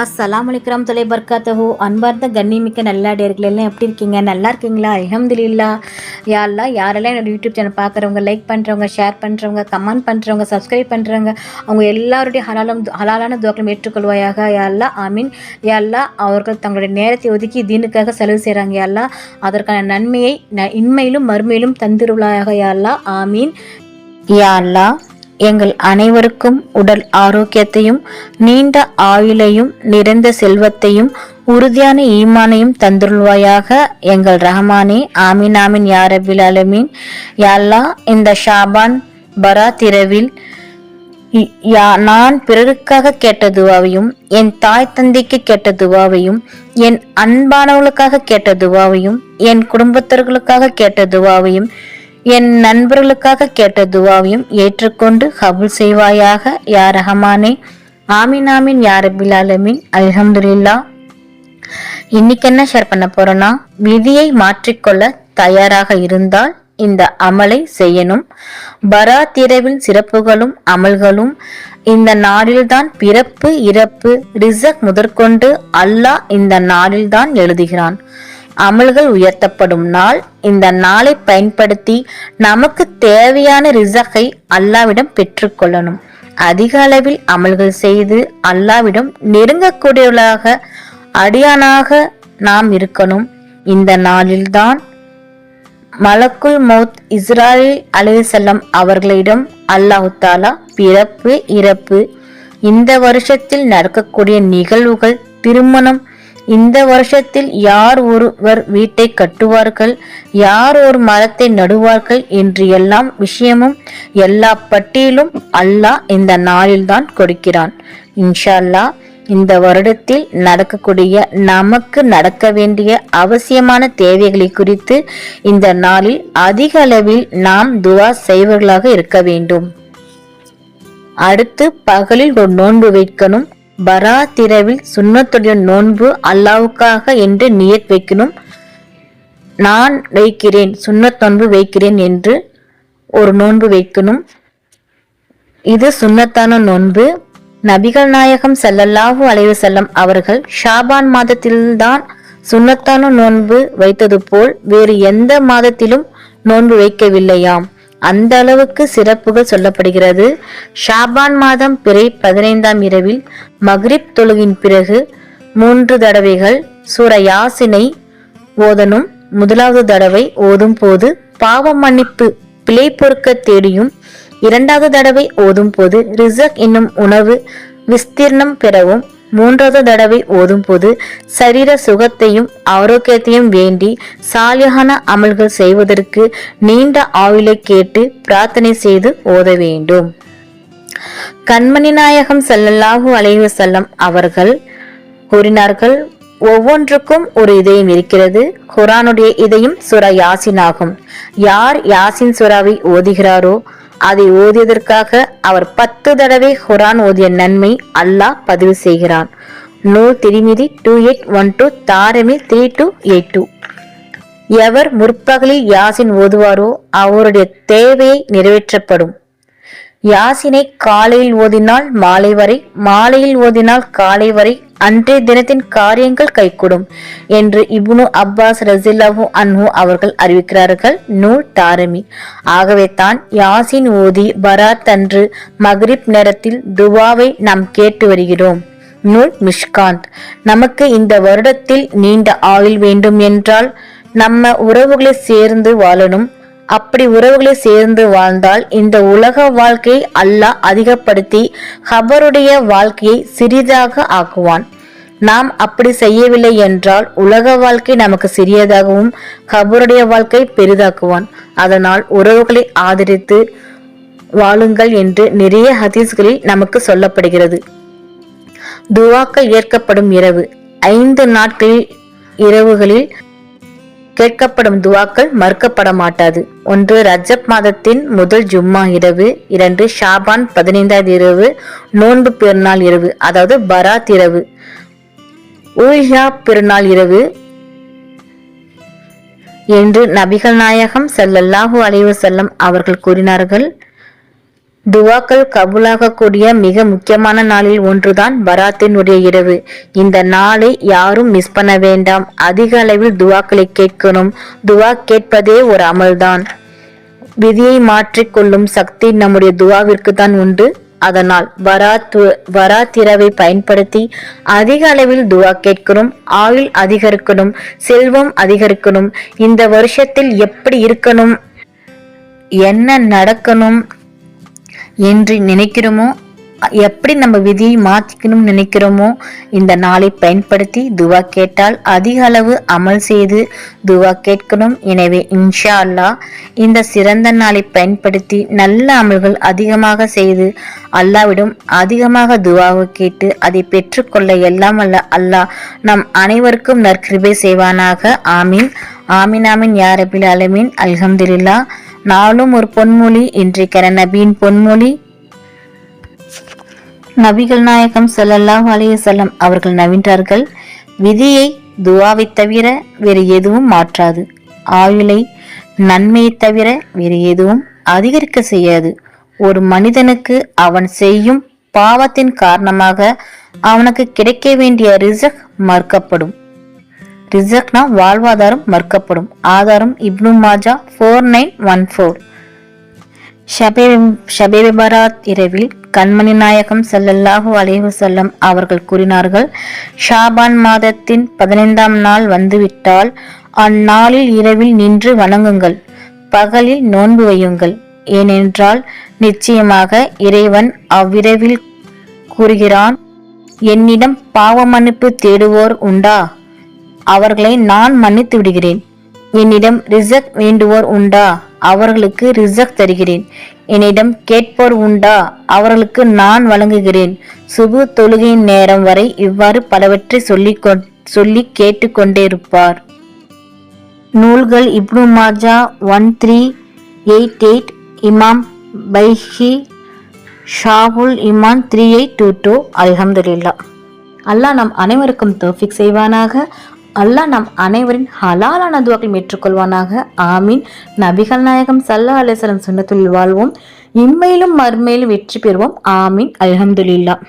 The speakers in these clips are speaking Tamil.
அஸ்ஸலாமு அலைக்கும் தொலை பர்காத்தஹு. அன்பார்ந்த கண்ணிமிக்க நல்லாடியர்கள் எல்லாம் எப்படி இருக்கீங்க? நல்லா இருக்கீங்களா? அல்ஹம்துலில்லாஹ். யா அல்லாஹ், யாரெல்லாம் என்னோட யூடியூப் சேனல் பார்க்குறவங்க, லைக் பண்ணுறவங்க, ஷேர் பண்ணுறவங்க, கமெண்ட் பண்ணுறவங்க, சப்ஸ்கிரைப் பண்ணுறவங்க, அவங்க எல்லாருடைய ஹலாலான துவாக்களும் ஏற்றுக்கொள்வாயாக. யா அல்லாஹ், ஆமீன். யா அல்லாஹ், அவர்கள் தங்களுடைய நேரத்தை ஒதுக்கி தீனுக்காக செலவு செய்கிறாங்க. யா அல்லாஹ், அதற்கான நன்மையை இன்மையிலும் மறுமையிலும் தந்திருளாயாக. யா அல்லாஹ், ஆமீன். யா அல்லாஹ், எங்கள் அனைவருக்கும் உடல் ஆரோக்கியத்தையும் நீண்ட ஆயுளையும் நிறைந்த செல்வத்தையும் உறுதியான ஈமானையும் தந்துள்வாயாக. எங்கள் ரஹ்மானே, ஆமீன் ஆமீன் யா ரப்பில் ஆலமீன். யா அல்லாஹ், இந்த ஷாபான் பராத் இரவில் நான் பிறருக்காக கேட்ட துவாவையும், என் தாய் தந்தைக்கு கேட்ட துவாவையும், என் அன்பானவர்களுக்காக கேட்ட துவாவையும், என் குடும்பத்தர்களுக்காக கேட்ட துவாவையும், என் நண்பர்களுக்காக கேட்ட துவாவையும் ஏற்றுக்கொண்டு கபூல் செய்வாயாக. யா ரஹ்மானே, ஆமீன் ஆமீன் யா ரப்பில் ஆலமீன். அல்ஹம்துலில்லாஹ். இன்னைக்கு என்ன ஷேர் பண்ண போறோம்னா, விதியை மாற்றிக்கொள்ள தயாராக இருந்தால் இந்த அமலை செய்யணும். பராத் இரவில் சிறப்புகளும் அமல்களும். இந்த நாளில்தான் பிறப்பு இறப்பு ரிசக் முதற்கொண்டு அல்லாஹ் இந்த நாளில்தான் எழுதுகிறான். அமல்கள் உயர்த்தப்படும் நாள். இந்த நாளை பயன்படுத்தி நமக்கு தேவையான ரிசக்கை அல்லாவிடம் பெற்றுக்கொள்ளணும். அதிக அளவில் அமல்கள் செய்து அல்லாவிடம் நெருங்கக்கூடியவர்களாக, அடியானாக நாம் இருக்கணும். இந்த நாளில்தான் மலக்குல் மௌத் இஸ்ராயில் அலைஹிஸ்ஸலாம் அவர்களிடம் அல்லாஹு தாலா பிறப்பு இறப்பு, இந்த வருஷத்தில் நடக்கக்கூடிய நிகழ்வுகள், திருமணம், இந்த வருஷத்தில் யார் ஒருவர் வீட்டை கட்டுவார்கள், யார் ஒரு மரத்தை நடுவார்கள் என்று எல்லாம் விஷயமும் எல்லா பட்டியலும் அல்லாஹ் இந்த நாளில்தான் கொடுக்கிறான். இன்ஷா அல்லாஹ், இந்த வருடத்தில் நடக்கக்கூடிய நமக்கு நடக்க வேண்டிய அவசியமான தேவைகளை குறித்து இந்த நாளில் அதிக அளவில் நாம் துவா செய்வர்களாக இருக்க வேண்டும். அடுத்து பகலில் ஒரு நோன்பு வைக்கணும். பராத் இரவில் சுன்னத்துடைய நோன்பு அல்லாவுக்காக என்று நியத் வைக்கணும். நான் வைக்கிறேன், சுன்னத் நோன்பு வைக்கிறேன் என்று ஒரு நோன்பு வைக்கணும். இது சுன்னத்தான நோன்பு. நபிகள் நாயகம் ஸல்லல்லாஹு அலைஹி வஸல்லம் அவர்கள் ஷாபான் மாதத்தில்தான் சுன்னத்தான நோன்பு வைத்தது போல் வேறு எந்த மாதத்திலும் நோன்பு வைக்கவில்லையாம். அந்த அளவுக்கு சிறப்புகள் சொல்லப்படுகிறது. ஷாபான் மாதம் பிறை 15ஆம் இரவில் மக்ரிப் தொழுகின் பிறகு 3 தடவைகள் சூரா யாசினை ஓதனும். முதலாவது தடவை ஓதும் போது பாவ மன்னிப்பு, பிழை பொறுக்க தேடியும், 2வது தடவை ஓதும் போது ரிசக் என்னும் உணவு விஸ்தீர்ணம் பெறவும், 3வது தடவை ஓதும் போது சரீர சுகத்தையும் ஆரோக்கியத்தையும் வேண்டி சாலியான அமல்கள் செய்வதற்கு நீண்ட ஆயுளை கேட்டு பிரார்த்தனை செய்து ஓத வேண்டும். கண்மணி நாயகம் ஸல்லல்லாஹு அலைஹி வஸல்லம் அவர்கள் கூறினார்கள், ஒவ்வொன்றுக்கும் ஒரு இதயம் இருக்கிறது. குர்ஆனுடைய இதயம் சூரா யாசின் ஆகும். யார் யாசின் சூராவை ஓதுகிறாரோ அதை ஓதியதற்காக அவர் 10 தடவை குர்ஆன் ஓதிய நன்மை அல்லாஹ் பதிவு செய்கிறான். நூல் திரிமிதி 2812, தாரமி 3282. எவர் முற்பகலில் யாசின் ஓதுவாரோ அவருடைய தேவையை நிறைவேற்றப்படும். யாசினை காலையில் ஓதினால் மாலை வரை, மாலையில் ஓதினால் காலை வரை அன்றைய தினத்தின் காரியங்கள் கைகூடும் என்று இப்னு அப்பாஸ் ரஸியல்லாஹு அன்ஹு அவர்கள் அறிவிக்கிறார்கள். நூல் தாரமி. ஆகவே தான் யாசின் ஓதி பராத் அன்று மக்ரிப் நேரத்தில் துவாவை நாம் கேட்டு வருகிறோம். நூல் மிஷ்காந்த். நமக்கு இந்த வருடத்தில் நீண்ட ஆயுள் வேண்டும் என்றால் நம்ம உறவுகளை சேர்ந்து வாழணும். அப்படி உறவுகளை சேர்ந்து வாழ்ந்தால் இந்த உலக வாழ்க்கையை அல்லாஹ் அதிகப்படுத்தி கபருடைய வாழ்க்கையை சிறிதாக ஆக்குவான். நாம் அப்படி செய்யவில்லை என்றால் உலக வாழ்க்கை நமக்கு சிறியதாகவும் கபருடைய வாழ்க்கை பெரிதாக்குவான். அதனால் உறவுகளை ஆதரித்து வாழுங்கள் என்று நிறைய ஹதீஸ்களில் நமக்கு சொல்லப்படுகிறது. துவாக்கள் ஏற்கப்படும் இரவு. 5 நாட்களில் இரவுகளில் கேட்கப்படும் துவாக்கள் மறுக்கப்பட மாட்டாது. 1 ரஜப் மாதத்தின் முதல் ஜும்மா இரவு, 2 ஷாபான் 15வது இரவு, நோன்பு பெருநாள் இரவு, அதாவது பராத் இரவு, ஊல்ஹா பெருநாள் இரவு என்று நபிகள் நாயகம் ஸல்லல்லாஹு அலைஹி வஸல்லம் அவர்கள் கூறினார்கள். துவாக்கள் கபூலாகக்கூடிய மிக முக்கியமான நாளில் ஒன்றுதான் பராத்தினுடைய இரவு. இந்த நாளை யாரும் மிஸ் பண்ண வேண்டாம். அதிக அளவில் துவாக்களை கேட்கணும். துவா கேட்பதே ஒரு அமல்தான். விதியை மாற்றிக்கொள்ளும் சக்தி நம்முடைய துவாவிற்கு தான் உண்டு. அதனால் பராத் இரவை பயன்படுத்தி அதிக அளவில் துவா கேட்கணும். ஆயுள் அதிகரிக்கணும், செல்வம் அதிகரிக்கணும். இந்த வருஷத்தில் எப்படி இருக்கணும், என்ன நடக்கணும் என்று நினைக்கிறோமோ, எப்படி நம்ம விதியை மாற்றிக்கணும் நினைக்கிறோமோ, இந்த நாளை பயன்படுத்தி துவா கேட்டால் அதிக அளவு அமல் செய்து துவா கேட்கணும். எனவே இன்ஷா அல்லாஹ் இந்த சிறந்த நாளை பயன்படுத்தி நல்ல அமல்கள் அதிகமாக செய்து அல்லாவிடம் அதிகமாக துவாவை கேட்டு அதை பெற்றுக்கொள்ள எல்லாம் அல்லாஹ் நம் அனைவருக்கும் நற்கிருபை செய்வானாக. ஆமீன் ஆமீன் ஆமீன் யா ரபில் ஆலமீன். அல்ஹம்துலில்லாஹ். நாளும் ஒரு பொன்மொழி. இன்றைக்கான நபியின் பொன்மொழி, நபிகள் நாயகம் ஸல்லல்லாஹு அலைஹி வஸல்லம் அவர்கள் நவின்றார்கள், விதியை துஆவை தவிர வேறு எதுவும் மாற்றாது, ஆயுளை நன்மையை தவிர வேறு எதுவும் அதிகரிக்க செய்யாது. ஒரு மனிதனுக்கு அவன் செய்யும் பாவத்தின் காரணமாக அவனுக்கு கிடைக்க வேண்டிய ரிசக் மறுக்கப்படும். ரிசக்னா வாழ்வாதாரம் மறுக்கப்படும். ஆதாரம் இப்னு மாஜா 4914. ஷபே பராத் இரவில் கண்மணி நாயகம் ஸல்லல்லாஹு அலைஹி வஸல்லம் அவர்கள் கூறினார்கள், ஷாபான் மாதத்தின் 15ஆம் நாள் வந்துவிட்டால் அந்நாளில் இரவில் நின்று வணங்குங்கள், பகலில் நோன்பு வையுங்கள். ஏனென்றால் நிச்சயமாக இறைவன் அவ்விரவில் கூறுகிறான், என்னிடம் பாவ மன்னிப்பு தேடுவோர் உண்டா, அவர்களை நான் மன்னித்து விடுகிறேன். என்னிடம் ரிசக் வேண்டுவோர் உண்டா, அவர்களுக்கு ரிசக் தருகிறேன். என்னிடம் கேட்போர் உண்டா, அவர்களுக்கு நான் வழங்குகிறேன். சுபு தொழுகையின் நேரம் வரை இவ்வாறு பலவற்றை சொல்லி கேட்டுக்கொண்டே இருப்பார். நூல்கள் இப்னு மாஜா 1388, இமாம் பைஹி ஷாஹுல் இமான் 3822. அல்ஹம்துலில்லாஹ். அல்லாஹ் நம் அனைவருக்கும் தௌஃபீக் செய்வானாக. அல்லாஹ் நம் அனைவரின் ஹலாலான துஆக்களை ஏற்றுக்கொள்வானாக. ஆமீன். நபிகள் நாயகம் ஸல்லல்லாஹு அலைஹி வஸல்லம் சுன்னத்துல் வாழ்வோம், இம்மையிலும் மறுமையிலும் வெற்றி பெறுவோம். ஆமீன். அல்ஹம்துலில்லாஹ்.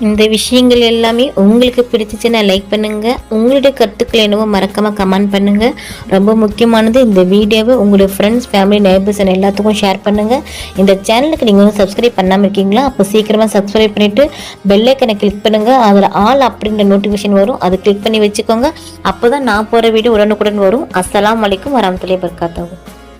இந்த விஷயங்கள் எல்லாமே உங்களுக்கு பிடிச்சிச்சுன்னா லைக் பண்ணுங்க. உங்களுடைய கருத்துக்கள் என்னவோ மறக்காம கமெண்ட் பண்ணுங்க. ரொம்ப முக்கியமானது, இந்த வீடியோவை உங்களுடைய ஃப்ரெண்ட்ஸ், ஃபேமிலி, நெய்பர்ஸ் எல்லாத்துக்கும் ஷேர் பண்ணுங்க. இந்த சேனலுக்கு நீங்க வந்து சப்ஸ்கிரைப் பண்ணாமல் இருக்கீங்களா, அப்போ சீக்கிரமா சப்ஸ்கிரைப் பண்ணிட்டு பெல் ஐக்கனை கிளிக் பண்ணுங்க. அதில் ஆல் அப்படின்ற நோட்டிஃபிகேஷன் வரும், அதை கிளிக் பண்ணி வச்சுக்கோங்க. அப்போதான் நான் போற வீடியோ உடனுக்குடன் வரும். அஸ்ஸலாமு அலைக்கும் வரஹ்மத்துல்லாஹி வபரகாத்துஹு.